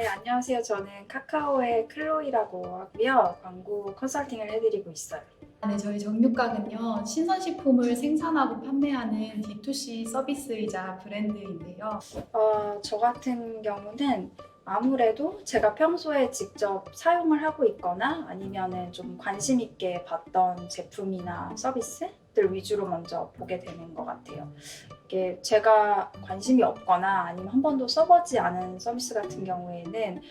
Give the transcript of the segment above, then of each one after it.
네, 안녕하세요. 저는 카카오의 클로이라고 하고요. 광고 컨설팅을 해드리고 있어요. 네, 저희 정육각은요, 신선식품을 생산하고 판매하는 D2C 서비스이자 브랜드인데요. 저 같은 경우는 아무래도 제가 평소에 직접 사용을 하고 있거나 아니면은 좀 관심 있게 봤던 제품이나 서비스들 위주로 먼저 보게 되는 것 같아요. 이게 제가 관심이 없거나 아니면 한 번도 써보지 않은 서비스 같은 경우에는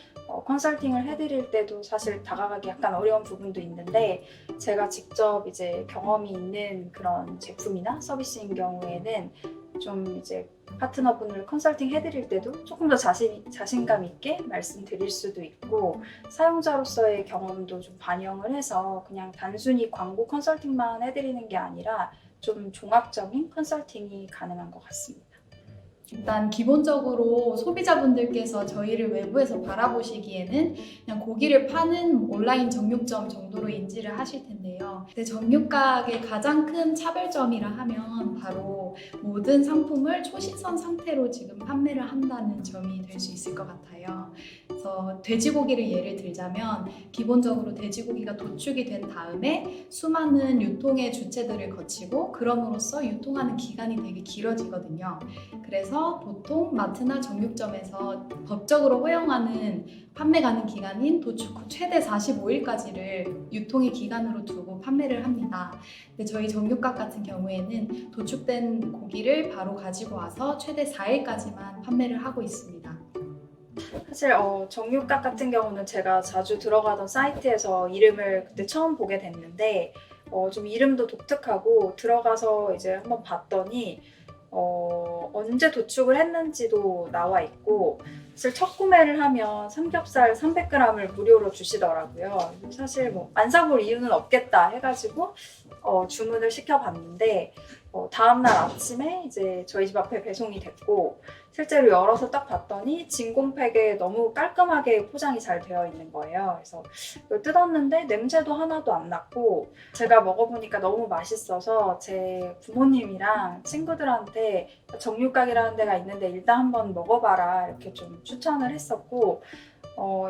컨설팅을 해드릴 때도 사실 다가가기 약간 어려운 부분도 있는데 제가 직접 이제 경험이 있는 그런 제품이나 서비스인 경우에는 좀 이제 파트너분을 컨설팅 해드릴 때도 조금 더 자신감 있게 말씀드릴 수도 있고 사용자로서의 경험도 좀 반영을 해서 그냥 단순히 광고 컨설팅만 해드리는 게 아니라 좀 종합적인 컨설팅이 가능한 것 같습니다. 일단 기본적으로 소비자분들께서 저희를 외부에서 바라보시기에는 그냥 고기를 파는 온라인 정육점 정도로 인지를 하실 텐데요. 근데 정육각의 가장 큰 차별점이라 하면 바로 모든 상품을 초신선 상태로 지금 판매를 한다는 점이 될 수 있을 것 같아요. 그래서 돼지고기를 예를 들자면 기본적으로 돼지고기가 도축이 된 다음에 수많은 유통의 주체들을 거치고 그럼으로써 유통하는 기간이 되게 길어지거든요. 그래서 보통 마트나 정육점에서 법적으로 허용하는 판매 가능 기간인 도축 후 최대 45일까지를 유통의 기간으로 두고 판매를 합니다. 근데 저희 정육각 같은 경우에는 도축된 고기를 바로 가지고 와서 최대 4일까지만 판매를 하고 있습니다. 사실 정육각 같은 경우는 제가 자주 들어가던 사이트에서 이름을 그때 처음 보게 됐는데 좀 이름도 독특하고 들어가서 이제 한번 봤더니 언제 도축을 했는지도 나와 있고 사실 첫 구매를 하면 삼겹살 300g을 무료로 주시더라고요. 사실 뭐 안 사볼 이유는 없겠다 해가지고 주문을 시켜봤는데 다음날 아침에 이제 저희 집 앞에 배송이 됐고 실제로 열어서 딱 봤더니 진공팩에 너무 깔끔하게 포장이 잘 되어 있는 거예요. 그래서 이걸 뜯었는데 냄새도 하나도 안 났고 제가 먹어보니까 너무 맛있어서 제 부모님이랑 친구들한테 정육각이라는 데가 있는데 일단 한번 먹어봐라 이렇게 좀 추천을 했었고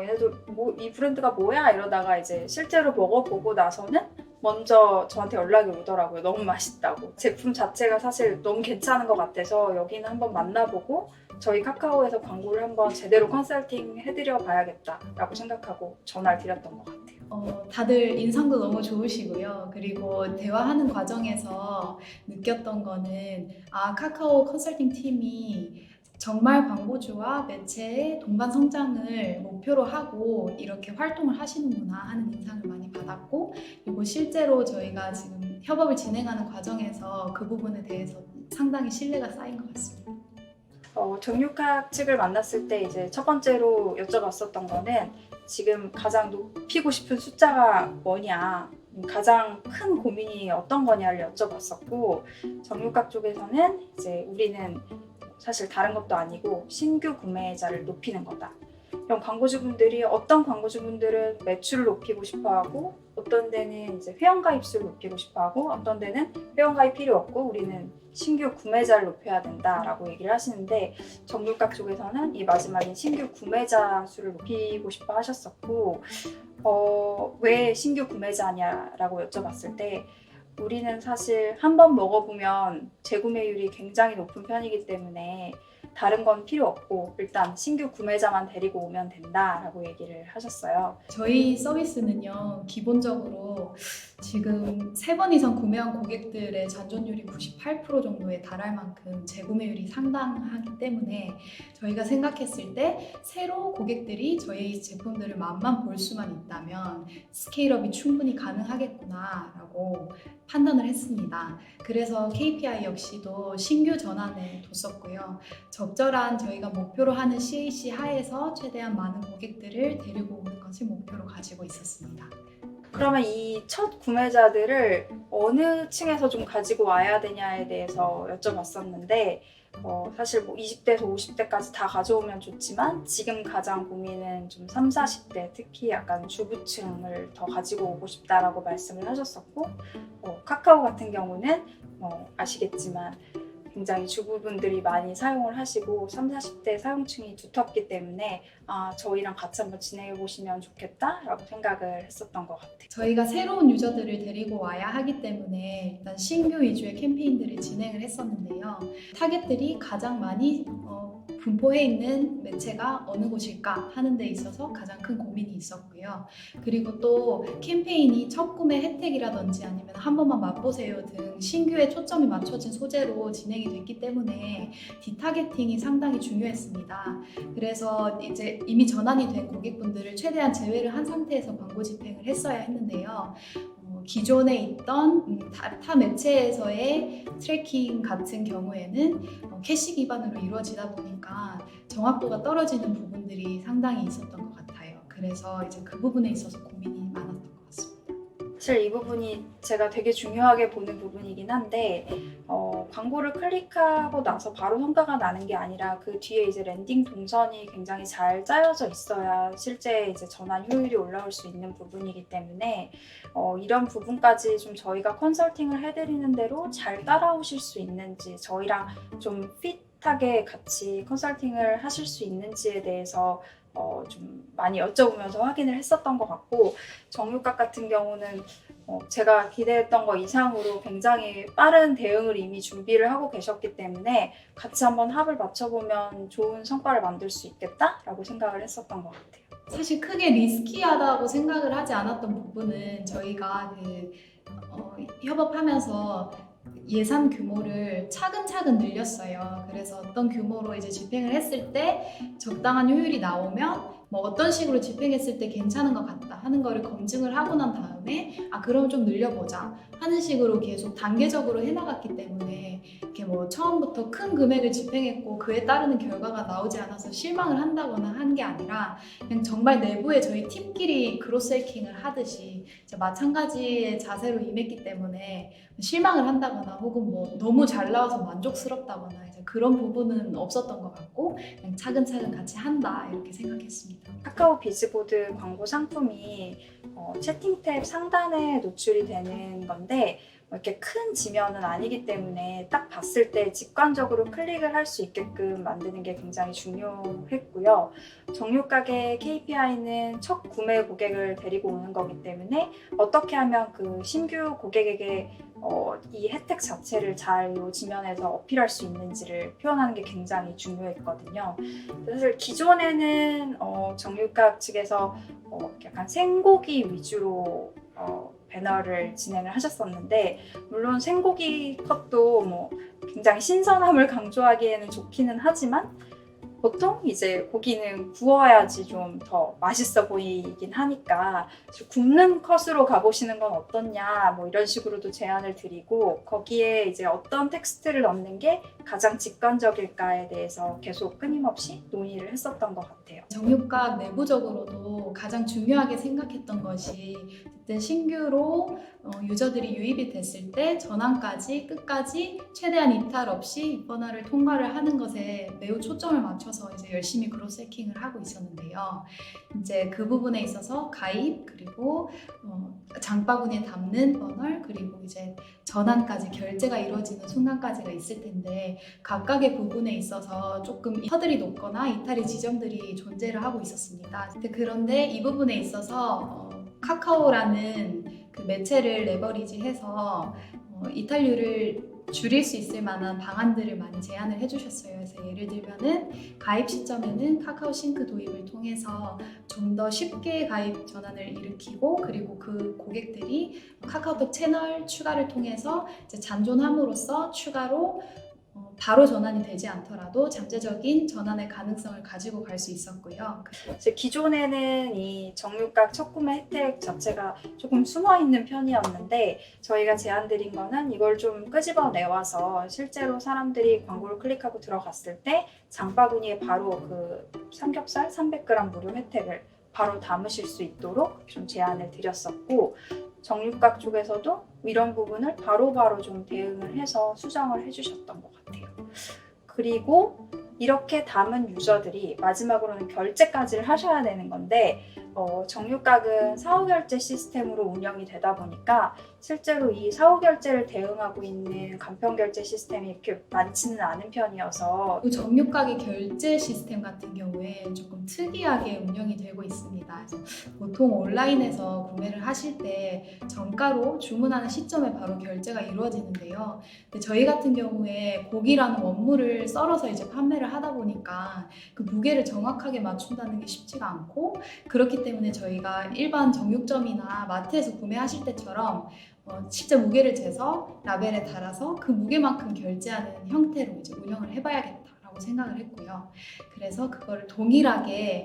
얘네들 뭐 이 브랜드가 뭐야 이러다가 이제 실제로 먹어보고 나서는 먼저 저한테 연락이 오더라고요. 너무 맛있다고. 제품 자체가 사실 너무 괜찮은 것 같아서 여기는 한번 만나보고 저희 카카오에서 광고를 한번 제대로 컨설팅 해드려 봐야겠다라고 생각하고 전화를 드렸던 것 같아요. 다들 인상도 너무 좋으시고요. 그리고 대화하는 과정에서 느꼈던 거는 카카오 컨설팅 팀이 정말 광고주와 매체의 동반 성장을 목표로 하고 이렇게 활동을 하시는구나 하는 인상을 많이 받았고, 그리고 실제로 저희가 지금 협업을 진행하는 과정에서 그 부분에 대해서 상당히 신뢰가 쌓인 것 같습니다. 정육학 측을 만났을 때 이제 첫 번째로 여쭤봤었던 거는 지금 가장 높이고 싶은 숫자가 뭐냐, 가장 큰 고민이 어떤 거냐를 여쭤봤었고 정육학 쪽에서는 이제 우리는 사실 다른 것도 아니고 신규 구매자를 높이는 거다. 이런 광고주분들이 어떤 광고주분들은 매출을 높이고 싶어하고 어떤 데는 이제 회원가입수를 높이고 싶어하고 어떤 데는 회원가입 필요 없고 우리는 신규 구매자를 높여야 된다라고 얘기를 하시는데 정육각 쪽에서는 이 마지막인 신규 구매자 수를 높이고 싶어 하셨었고 왜 신규 구매자냐라고 여쭤봤을 때 우리는 사실 한 번 먹어보면 재구매율이 굉장히 높은 편이기 때문에 다른 건 필요 없고 일단 신규 구매자만 데리고 오면 된다라고 얘기를 하셨어요. 저희 서비스는요, 기본적으로 지금 3번 이상 구매한 고객들의 잔존율이 98% 정도에 달할 만큼 재구매율이 상당하기 때문에 저희가 생각했을 때 새로 고객들이 저희 제품들을 맛만 볼 수만 있다면 스케일업이 충분히 가능하겠구나라고 판단을 했습니다. 그래서 KPI 역시도 신규 전환을 뒀었고요. 적절한 저희가 목표로 하는 CAC 하에서 최대한 많은 고객들을 데리고 오는 것을 목표로 가지고 있었습니다. 그러면 이 첫 구매자들을 어느 층에서 좀 가지고 와야 되냐에 대해서 여쭤봤었는데 사실 뭐 20대에서 50대까지 다 가져오면 좋지만 지금 가장 고민은 좀 3, 40대 특히 약간 주부층을 더 가지고 오고 싶다라고 말씀을 하셨었고 카카오 같은 경우는 아시겠지만 굉장히 주부분들이 많이 사용을 하시고 30, 40대 사용층이 두텁기 때문에 저희랑 같이 한번 진행해 보시면 좋겠다라고 생각을 했었던 것 같아요. 저희가 새로운 유저들을 데리고 와야 하기 때문에 일단 신규 위주의 캠페인들을 진행을 했었는데요. 타겟들이 가장 많이 분포해 있는 매체가 어느 곳일까 하는 데 있어서 가장 큰 고민이 있었고요. 그리고 또 캠페인이 첫 구매 혜택이라든지 아니면 한 번만 맛보세요 등 신규에 초점이 맞춰진 소재로 진행이 됐기 때문에 디타겟팅이 상당히 중요했습니다. 그래서 이제 이미 전환이 된 고객분들을 최대한 제외를 한 상태에서 광고 집행을 했어야 했는데요. 기존에 있던 타 매체에서의 트래킹 같은 경우에는 캐시 기반으로 이루어지다 보니까 정확도가 떨어지는 부분들이 상당히 있었던 것 같아요. 그래서 이제 그 부분에 있어서 고민이 많았던 것 같습니다. 사실 이 부분이 제가 되게 중요하게 보는 부분이긴 한데 광고를 클릭하고 나서 바로 성과가 나는 게 아니라 그 뒤에 이제 랜딩 동선이 굉장히 잘 짜여져 있어야 실제 이제 전환 효율이 올라올 수 있는 부분이기 때문에 이런 부분까지 좀 저희가 컨설팅을 해드리는 대로 잘 따라오실 수 있는지 저희랑 좀 핏하게 같이 컨설팅을 하실 수 있는지에 대해서 좀 많이 여쭤보면서 확인을 했었던 것 같고 정육각 같은 경우는 제가 기대했던 것 이상으로 굉장히 빠른 대응을 이미 준비를 하고 계셨기 때문에 같이 한번 합을 맞춰보면 좋은 성과를 만들 수 있겠다라고 생각을 했었던 것 같아요. 사실 크게 리스키하다고 생각을 하지 않았던 부분은 저희가 협업하면서 예산 규모를 차근차근 늘렸어요. 그래서 어떤 규모로 이제 집행을 했을 때 적당한 효율이 나오면 뭐 어떤 식으로 집행했을 때 괜찮은 것 같다 하는 거를 검증을 하고 난 다음에 그럼 좀 늘려보자 하는 식으로 계속 단계적으로 해나갔기 때문에 이렇게 뭐 처음부터 큰 금액을 집행했고 그에 따르는 결과가 나오지 않아서 실망을 한다거나 한 게 아니라 그냥 정말 내부에 저희 팀끼리 그로스 해킹을 하듯이 이제 마찬가지의 자세로 임했기 때문에 실망을 한다거나 혹은 뭐 너무 잘 나와서 만족스럽다거나 이제 그런 부분은 없었던 것 같고 그냥 차근차근 같이 한다 이렇게 생각했습니다. 카카오 비즈보드 광고 상품이 채팅 탭 상단에 노출이 되는 건데 이렇게 큰 지면은 아니기 때문에 딱 봤을 때 직관적으로 클릭을 할 수 있게끔 만드는 게 굉장히 중요했고요. 정육각의 KPI는 첫 구매 고객을 데리고 오는 거기 때문에 어떻게 하면 그 신규 고객에게 이 혜택 자체를 잘 이 지면에서 어필할 수 있는지를 표현하는 게 굉장히 중요했거든요. 사실 기존에는 정육각 측에서 약간 생고기 위주로 배너를 진행을 하셨었는데 물론 생고기 컷도 뭐 굉장히 신선함을 강조하기에는 좋기는 하지만 보통 이제 고기는 구워야지 좀 더 맛있어 보이긴 하니까 굽는 컷으로 가보시는 건 어떻냐 뭐 이런 식으로도 제안을 드리고 거기에 이제 어떤 텍스트를 넣는 게 가장 직관적일까에 대해서 계속 끊임없이 논의를 했었던 것 같아요. 정육각 내부적으로도 가장 중요하게 생각했던 것이 어쨌든 신규로 유저들이 유입이 됐을 때 전환까지 끝까지 최대한 이탈 없이 버너를 통과를 하는 것에 매우 초점을 맞춰서 이제 열심히 크로스 해킹을 하고 있었는데요. 이제 그 부분에 있어서 가입 그리고 장바구니에 담는 버널 그리고 이제 전환까지 결제가 이루어지는 순간까지가 있을 텐데 각각의 부분에 있어서 조금 허들이 높거나 이탈의 지점들이 존재를 하고 있었습니다. 그런데 이 부분에 있어서 카카오라는 그 매체를 레버리지해서 이탈률을 줄일 수 있을 만한 방안들을 많이 제안을 해주셨어요. 그래서 예를 들면은 가입 시점에는 카카오 싱크 도입을 통해서 좀 더 쉽게 가입 전환을 일으키고 그리고 그 고객들이 카카오톡 채널 추가를 통해서 이제 잔존함으로써 추가로 바로 전환이 되지 않더라도 잠재적인 전환의 가능성을 가지고 갈 수 있었고요. 기존에는 이 정육각 첫 구매 혜택 자체가 조금 숨어있는 편이었는데 저희가 제안드린 거는 이걸 좀 끄집어내와서 실제로 사람들이 광고를 클릭하고 들어갔을 때 장바구니에 바로 그 삼겹살 300g 무료 혜택을 바로 담으실 수 있도록 좀 제안을 드렸었고 정육각 쪽에서도 이런 부분을 바로바로 좀 대응을 해서 수정을 해주셨던 것 같아요. 그리고 이렇게 담은 유저들이 마지막으로는 결제까지를 하셔야 되는 건데 정육각은 사후결제 시스템으로 운영이 되다 보니까 실제로 이 사후결제를 대응하고 있는 간편결제 시스템이 이렇게 많지는 않은 편이어서 또 정육각의 결제 시스템 같은 경우에 조금 특이하게 운영이 되고 있습니다. 그래서 보통 온라인에서 구매를 하실 때 정가로 주문하는 시점에 바로 결제가 이루어지는데요. 근데 저희 같은 경우에 고기라는 원물을 썰어서 이제 판매를 하다 보니까 그 무게를 정확하게 맞춘다는 게 쉽지가 않고, 그렇기 때문에 저희가 일반 정육점이나 마트에서 구매하실 때처럼 실제 무게를 재서 라벨에 달아서 그 무게만큼 결제하는 형태로 이제 운영을 해봐야겠다라고 생각을 했고요. 그래서 그거를 동일하게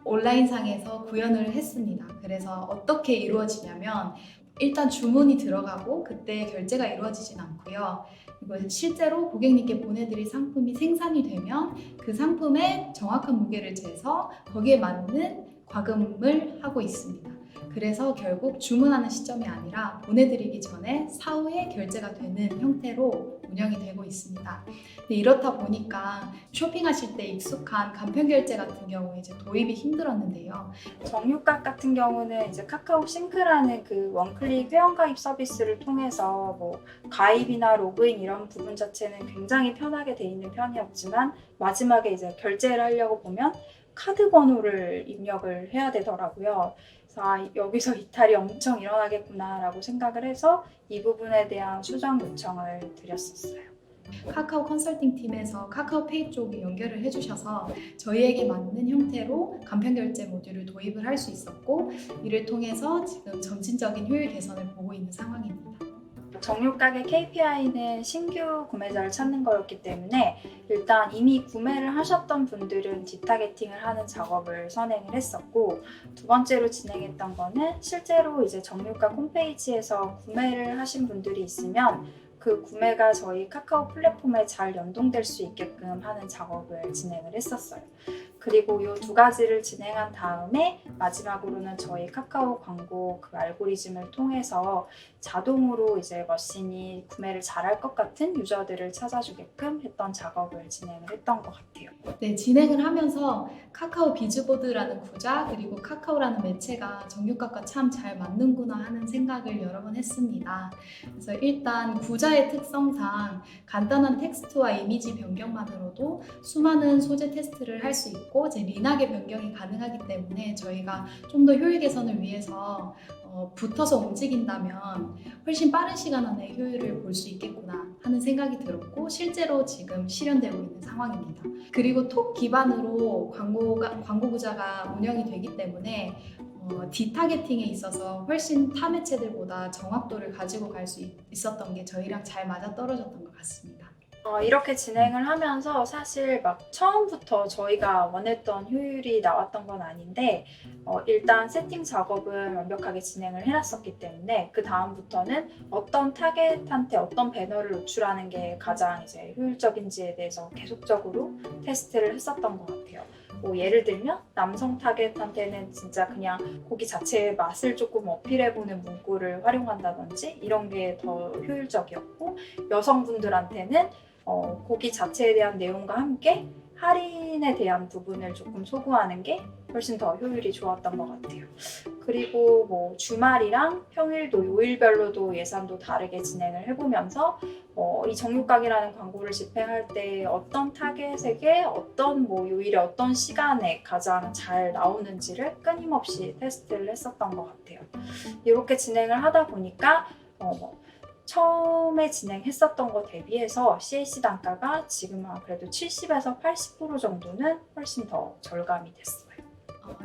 온라인상에서 구현을 했습니다. 그래서 어떻게 이루어지냐면 일단 주문이 들어가고 그때 결제가 이루어지진 않고요. 그리고 실제로 고객님께 보내드릴 상품이 생산이 되면 그 상품의 정확한 무게를 재서 거기에 맞는 과금을 하고 있습니다. 그래서 결국 주문하는 시점이 아니라 보내드리기 전에 사후에 결제가 되는 형태로 운영이 되고 있습니다. 근데 이렇다 보니까 쇼핑하실 때 익숙한 간편결제 같은 경우에 이제 도입이 힘들었는데요. 정육각 같은 경우는 이제 카카오 싱크라는 그 원클릭 회원가입 서비스를 통해서 뭐 가입이나 로그인 이런 부분 자체는 굉장히 편하게 돼 있는 편이었지만 마지막에 이제 결제를 하려고 보면 카드 번호를 입력을 해야 되더라고요. 그래서 여기서 이탈이 엄청 일어나겠구나라고 생각을 해서 이 부분에 대한 수정 요청을 드렸었어요. 카카오 컨설팅 팀에서 카카오페이 쪽에 연결을 해주셔서 저희에게 맞는 형태로 간편결제 모듈을 도입을 할 수 있었고, 이를 통해서 지금 점진적인 효율 개선을 보고 있는 상황입니다. 정육각의 KPI는 신규 구매자를 찾는 거였기 때문에 일단 이미 구매를 하셨던 분들은 디타겟팅을 하는 작업을 선행을 했었고, 두 번째로 진행했던 거는 실제로 이제 정육각 홈페이지에서 구매를 하신 분들이 있으면 그 구매가 저희 카카오 플랫폼에 잘 연동될 수 있게끔 하는 작업을 진행을 했었어요. 그리고 이 두 가지를 진행한 다음에 마지막으로는 저희 카카오 광고 그 알고리즘을 통해서 자동으로 이제 머신이 구매를 잘할 것 같은 유저들을 찾아주게끔 했던 작업을 진행을 했던 것 같아요. 네, 진행을 하면서 카카오 비즈보드라는 구자 그리고 카카오라는 매체가 정육각과 참 잘 맞는구나 하는 생각을 여러 번 했습니다. 그래서 일단 구자의 특성상 간단한 텍스트와 이미지 변경만으로도 수많은 소재 테스트를 할 수 있고 이제 리나게 변경이 가능하기 때문에 저희가 좀 더 효율 개선을 위해서 붙어서 움직인다면 훨씬 빠른 시간 안에 효율을 볼 수 있겠구나 하는 생각이 들었고, 실제로 지금 실현되고 있는 상황입니다. 그리고 톡 기반으로 광고 구자가 운영이 되기 때문에 디타겟팅에 있어서 훨씬 타 매체들보다 정확도를 가지고 갈 수 있었던 게 저희랑 잘 맞아떨어졌던 것 같습니다. 이렇게 진행을 하면서 사실 막 처음부터 저희가 원했던 효율이 나왔던 건 아닌데 일단 세팅 작업은 완벽하게 진행을 해놨었기 때문에 그 다음부터는 어떤 타겟한테 어떤 배너를 노출하는 게 가장 이제 효율적인지에 대해서 계속적으로 테스트를 했었던 것 같아요. 뭐 예를 들면 남성 타겟한테는 진짜 그냥 고기 자체의 맛을 조금 어필해보는 문구를 활용한다든지 이런 게 더 효율적이었고, 여성분들한테는 고기 자체에 대한 내용과 함께 할인에 대한 부분을 조금 소구하는 게 훨씬 더 효율이 좋았던 것 같아요. 그리고 뭐 주말이랑 평일도 요일별로도 예산도 다르게 진행을 해보면서 이 정육각이라는 광고를 집행할 때 어떤 타겟에게 어떤 뭐 요일에 어떤 시간에 가장 잘 나오는지를 끊임없이 테스트를 했었던 것 같아요. 이렇게 진행을 하다 보니까 처음에 진행했었던 거 대비해서 CAC 단가가 지금은 그래도 70에서 80% 정도는 훨씬 더 절감이 됐어요.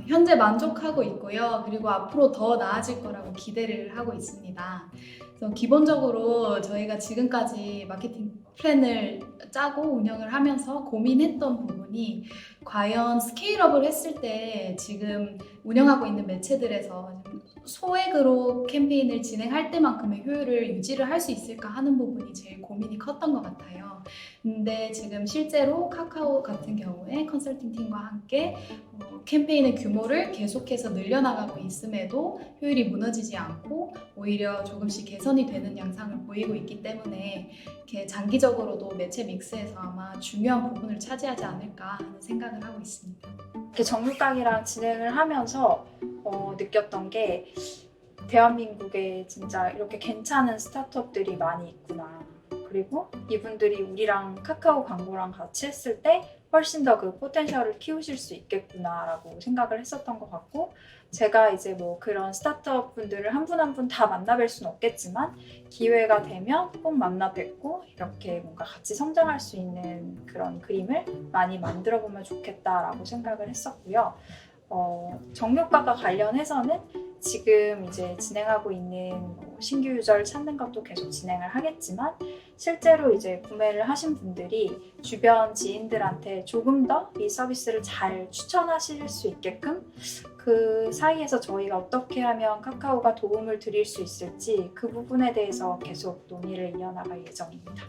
현재 만족하고 있고요. 그리고 앞으로 더 나아질 거라고 기대를 하고 있습니다. 그래서 기본적으로 저희가 지금까지 마케팅 플랜을 짜고 운영을 하면서 고민했던 부분이 과연 스케일업을 했을 때 지금 운영하고 있는 매체들에서 소액으로 캠페인을 진행할 때만큼의 효율을 유지를 할 수 있을까 하는 부분이 제일 고민이 컸던 것 같아요. 근데 지금 실제로 카카오 같은 경우에 컨설팅 팀과 함께 캠페인의 규모를 계속해서 늘려나가고 있음에도 효율이 무너지지 않고 오히려 조금씩 개선이 되는 양상을 보이고 있기 때문에 이렇게 장기적으로도 매체 믹스에서 아마 중요한 부분을 차지하지 않을까 하는 생각을 하고 있습니다. 이렇게 정육각이랑 진행을 하면서 느꼈던 게 대한민국에 진짜 이렇게 괜찮은 스타트업들이 많이 있구나. 그리고 이분들이 우리랑 카카오 광고랑 같이 했을 때 훨씬 더 그 포텐셜을 키우실 수 있겠구나라고 생각을 했었던 것 같고, 제가 이제 뭐 그런 스타트업 분들을 한 분 한 분 다 만나뵐 수는 없겠지만 기회가 되면 꼭 만나 뵙고 이렇게 뭔가 같이 성장할 수 있는 그런 그림을 많이 만들어 보면 좋겠다라고 생각을 했었고요. 정육각과 관련해서는 지금 이제 진행하고 있는 뭐 신규 유저를 찾는 것도 계속 진행을 하겠지만, 실제로 이제 구매를 하신 분들이 주변 지인들한테 조금 더 이 서비스를 잘 추천하실 수 있게끔 그 사이에서 저희가 어떻게 하면 카카오가 도움을 드릴 수 있을지 그 부분에 대해서 계속 논의를 이어나갈 예정입니다.